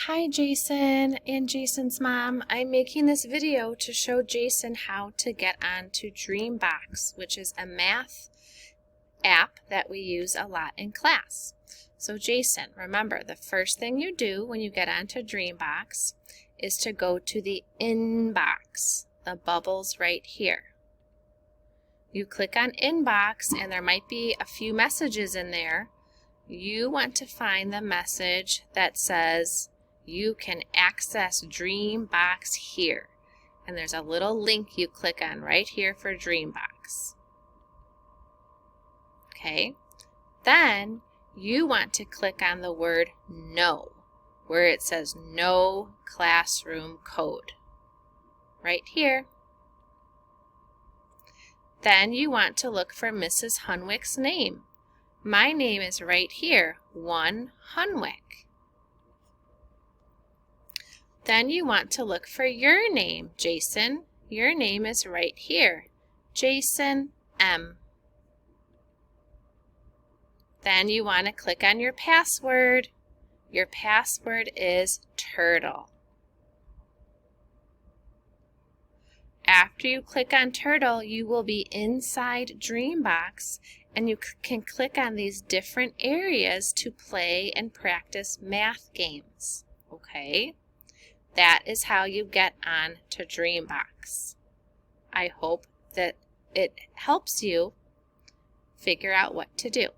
Hi Jason and Jason's mom. I'm making this video to show Jason how to get onto Dreambox, which is a math app that we use a lot in class. So Jason, remember the first thing you do when you get onto Dreambox is to go to the inbox, the bubbles right here. You click on inbox and there might be a few messages in there. You want to find the message that says you can access Dreambox here. And there's a little link you click on right here for Dreambox. Okay, then you want to click on the word no, where it says no classroom code. Right here. Then you want to look for Mrs. Hunwick's name. My name is right here, 1 Hunwick. Then you want to look for your name, Jason. Your name is right here, Jason M. Then you want to click on your password. Your password is turtle. After you click on turtle, you will be inside Dreambox and you can click on these different areas to play and practice math games. Okay? That is how you get on to Dreambox. I hope that it helps you figure out what to do.